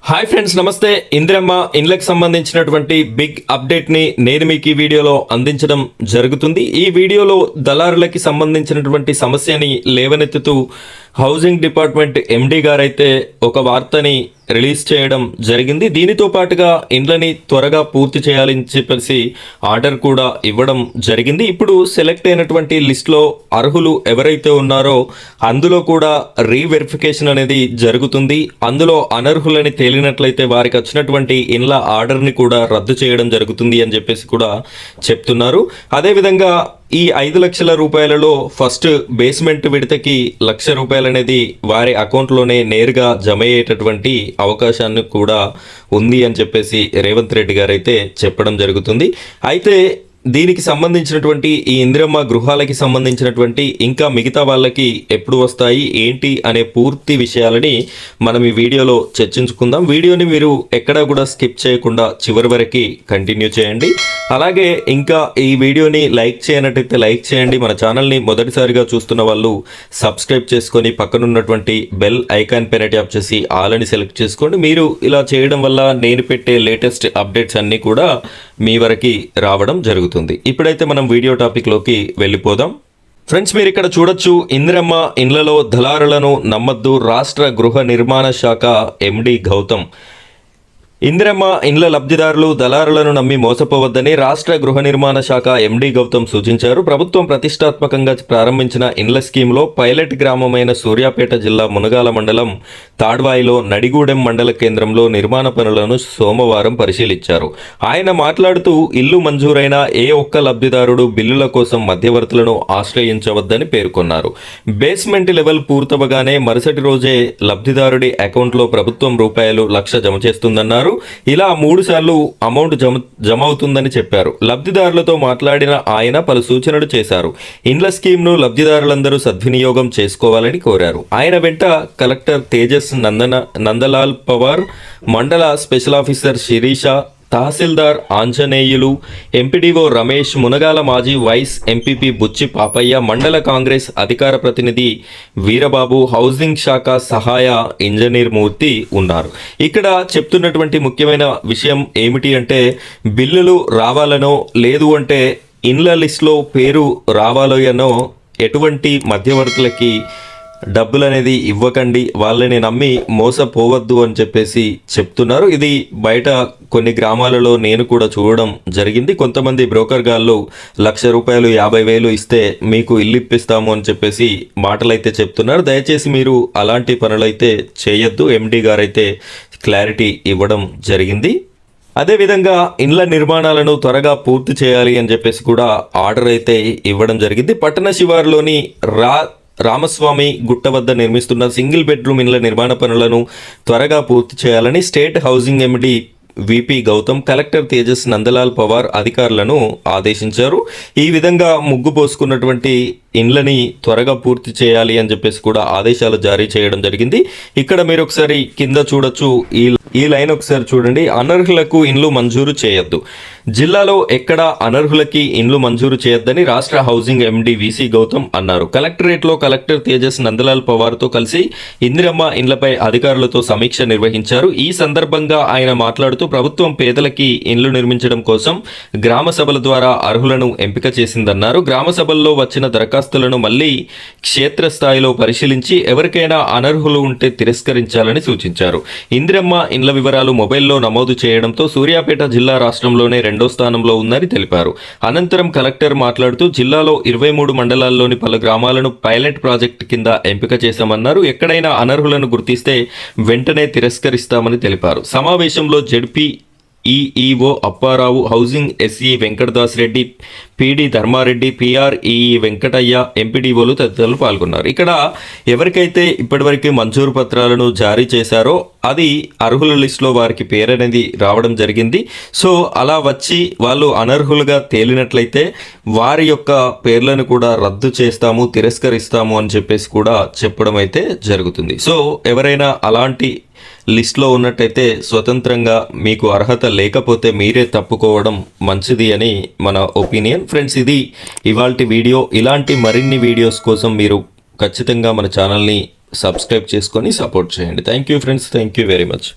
Hi friends, నమస్తే. ఇందిరమ్మ ఇండ్లకు సంబంధించినటువంటి బిగ్ అప్డేట్ ని నేను మీకు ఈ వీడియోలో అందించడం జరుగుతుంది. ఈ వీడియోలో దళారులకి సంబంధించినటువంటి సమస్యని లేవనెత్తుతూ హౌసింగ్ డిపార్ట్మెంట్ ఎండి గారైతే ఒక వార్తని రిలీజ్ చేయడం జరిగింది. దీనితో పాటుగా ఇండ్లని త్వరగా పూర్తి చేయాలని చెప్పేసి ఆర్డర్ కూడా ఇవ్వడం జరిగింది. ఇప్పుడు సెలెక్ట్ అయినటువంటి లిస్ట్లో అర్హులు ఎవరైతే ఉన్నారో అందులో కూడా రీవెరిఫికేషన్ అనేది జరుగుతుంది. అందులో అనర్హులని తేలినట్లయితే వారికి వచ్చినటువంటి ఇండ్ల ఆర్డర్ని కూడా రద్దు చేయడం జరుగుతుంది అని చెప్పేసి కూడా చెప్తున్నారు. అదేవిధంగా ఈ 5 లక్షల రూపాయలలో ఫస్ట్ బేస్మెంట్ విడతకి ₹1,00,000 అనేది వారి అకౌంట్లోనే నేరుగా జమ అయ్యేటటువంటి అవకాశాన్ని కూడా ఉంది అని చెప్పేసి రేవంత్ రెడ్డి గారు అయితే చెప్పడం జరుగుతుంది. అయితే దీనికి సంబంధించినటువంటి ఈ ఇందిరమ్మ గృహాలకి సంబంధించినటువంటి ఇంకా మిగతా వాళ్ళకి ఎప్పుడు వస్తాయి ఏంటి అనే పూర్తి విషయాలని మనం ఈ వీడియోలో చర్చించుకుందాం. వీడియోని మీరు ఎక్కడా కూడా స్కిప్ చేయకుండా చివరి వరకు కంటిన్యూ చేయండి. అలాగే ఇంకా ఈ వీడియోని లైక్ చేయనట్టయితే లైక్ చేయండి. మన ఛానల్ని మొదటిసారిగా చూస్తున్న వాళ్ళు సబ్స్క్రైబ్ చేసుకొని పక్కనున్నటువంటి బెల్ ఐకాన్ పైన ట్యాప్ చేసి ఆల్ అని సెలెక్ట్ చేసుకోండి. మీరు ఇలా చేయడం వల్ల నేను పెట్టే లేటెస్ట్ అప్డేట్స్ అన్నీ కూడా మీ వరకు రావడం జరుగుతుంది. ఇప్పుడైతే మనం వీడియో టాపిక్లోకి వెళ్ళిపోదాం. ఫ్రెండ్స్, మీరు ఇక్కడ చూడొచ్చు, ఇందిరమ్మ ఇండ్లలో దళారులను నమ్మద్దు, రాష్ట్ర గృహ నిర్మాణ శాఖ ఎండి గౌతమ్. ఇందిరమ్మ ఇండ్ల లబ్ధిదారులు దళారులను నమ్మి మోసపోవద్దని రాష్ట్ర గృహ నిర్మాణ శాఖ ఎండి గౌతమ్ సూచించారు. ప్రభుత్వం ప్రతిష్టాత్మకంగా ప్రారంభించిన ఇండ్ల స్కీమ్లో పైలట్ గ్రామమైన సూర్యాపేట జిల్లా మునగాల మండలం తాడ్వాయిలో నడిగూడెం మండల కేంద్రంలో నిర్మాణ పనులను సోమవారం పరిశీలించారు. ఆయన మాట్లాడుతూ ఇల్లు మంజూరైన ఏ ఒక్క లబ్ధిదారుడు బిల్లుల కోసం మధ్యవర్తులను ఆశ్రయించవద్దని పేర్కొన్నారు. బేస్మెంట్ లెవెల్ పూర్తవగానే మరుసటి రోజే లబ్ధిదారుడి అకౌంట్లో ప్రభుత్వం ₹1,00,000 జమ చేస్తుందన్నారు. ఇలా 3 సార్లు అమౌంట్ జమ అవుతుందని చెప్పారు. లబ్ధిదారులతో మాట్లాడిన ఆయన పలు సూచనలు చేశారు. ఇండ్ల స్కీమ్ను లబ్ధిదారులందరూ సద్వినియోగం చేసుకోవాలని కోరారు. ఆయన వెంట కలెక్టర్ తేజస్ నందలాల్ పవార్, మండల స్పెషల్ ఆఫీసర్ శిరీష, తహసీల్దార్ ఆంజనేయులు, ఎంపీడీఓ రమేష్, మునగాల మాజీ వైస్ ఎంపీపీ బుచ్చి పాపయ్య, మండల కాంగ్రెస్ అధికార ప్రతినిధి వీరబాబు, హౌసింగ్ శాఖ సహాయ ఇంజనీర్ మూర్తి ఉన్నారు. ఇక్కడ చెప్తున్నటువంటి ముఖ్యమైన విషయం ఏమిటి అంటే, బిల్లులు రావాలనో లేదు అంటే ఇండ్ల లిస్ట్లో పేరు రావాలనో ఎటువంటి మధ్యవర్తులకి డబ్బులు అనేది ఇవ్వకండి, వాళ్ళని నమ్మి మోసపోవద్దు అని చెప్పేసి చెప్తున్నారు. ఇది బయట కొన్ని గ్రామాలలో నేను కూడా చూడడం జరిగింది. కొంతమంది బ్రోకర్ గాళ్ళు ₹1,00,000 50,000 ఇస్తే మీకు ఇల్లు ఇప్పిస్తాము అని చెప్పేసి మాటలైతే చెప్తున్నారు. దయచేసి మీరు అలాంటి పనులైతే చేయొద్దు. ఎండి గారైతే క్లారిటీ ఇవ్వడం జరిగింది. అదేవిధంగా ఇండ్ల నిర్మాణాలను త్వరగా పూర్తి చేయాలి అని చెప్పేసి కూడా ఆర్డర్ అయితే ఇవ్వడం జరిగింది. పట్టణ శివారులోని రామస్వామి గుట్ట వద్ద నిర్మిస్తున్న సింగిల్ బెడ్రూమ్ ఇండ్ల నిర్మాణ పనులను త్వరగా పూర్తి చేయాలని స్టేట్ హౌసింగ్ ఎండి విపి గౌతమ్, కలెక్టర్ తేజస్ నందలాల్ పవార్ అధికారులను ఆదేశించారు. ఈ విధంగా ముగ్గు పోసుకున్నటువంటి ఇండ్లని త్వరగా పూర్తి చేయాలి అని చెప్పేసి కూడా ఆదేశాలు జారీ చేయడం జరిగింది. ఇక్కడ మీరు ఒకసారి కింద చూడొచ్చు, ఈ లైన్ ఒకసారి చూడండి. అనర్హులకు ఇండ్లు మంజూరు చేయొద్దు. జిల్లాలో ఎక్కడ అనర్హులకి ఇండ్లు మంజూరు చేయొద్దని రాష్ట్ర హౌసింగ్ ఎండి విసి గౌతమ్ అన్నారు. కలెక్టరేట్లో కలెక్టర్ తేజస్ నందలాల్ పవార్తో కలిసి ఇందిరమ్మ ఇండ్లపై అధికారులతో సమీక్ష నిర్వహించారు. ఈ సందర్భంగా ఆయన మాట్లాడుతూ ప్రభుత్వం పేదలకి ఇండ్లు నిర్మించడం కోసం గ్రామ సభల ద్వారా అర్హులను ఎంపిక చేసిందన్నారు. గ్రామ సభల్లో వచ్చిన దరఖాస్తులను మళ్లీ క్షేత్రస్థాయిలో పరిశీలించి ఎవరికైనా అనర్హులు ఉంటే తిరస్కరించాలని సూచించారు. ఇందిరమ్మ ఇండ్ల వివరాలు మొబైల్లో నమోదు చేయడంతో సూర్యాపేట జిల్లా రాష్ట్రంలోనే 2వ స్థానంలో ఉందని తెలిపారు. అనంతరం కలెక్టర్ మాట్లాడుతూ జిల్లాలో 23 మండలాల్లోని పలు గ్రామాలను పైలట్ ప్రాజెక్టు కింద ఎంపిక చేశామన్నారు. ఎక్కడైనా అనర్హులను గుర్తిస్తే వెంటనే తిరస్కరిస్తామని తెలిపారు. సమావేశంలో ZP EEO Apparao, housing SE Venkatadas Reddy, PD Dharmareddy, PRE Venkataiah, ఎంపీడీఓలు తదితరులు పాల్గొన్నారు. ఇక్కడ ఎవరికైతే ఇప్పటివరకు మంజూరు పత్రాలను జారీ చేశారో అది అర్హుల లిస్టులో వారికి పేరు అనేది రావడం జరిగింది. సో అలా వచ్చి వాళ్ళు అనర్హులుగా తేలినట్లయితే వారి యొక్క పేర్లను కూడా రద్దు చేస్తాము, తిరస్కరిస్తాము అని చెప్పేసి కూడా చెప్పడం అయితే జరుగుతుంది. సో ఎవరైనా అలాంటి లిస్ట్లో ఉన్నట్టయితే స్వతంత్రంగా మీకు అర్హత లేకపోతే మీరే తప్పుకోవడం మంచిది అని మన ఒపీనియన్. ఫ్రెండ్స్, ఇది ఇవాల్టి వీడియో. ఇలాంటి మరిన్ని వీడియోస్ కోసం మీరు ఖచ్చితంగా మన ఛానల్ని సబ్స్క్రైబ్ చేసుకొని సపోర్ట్ చేయండి. Thank you friends, thank you very much.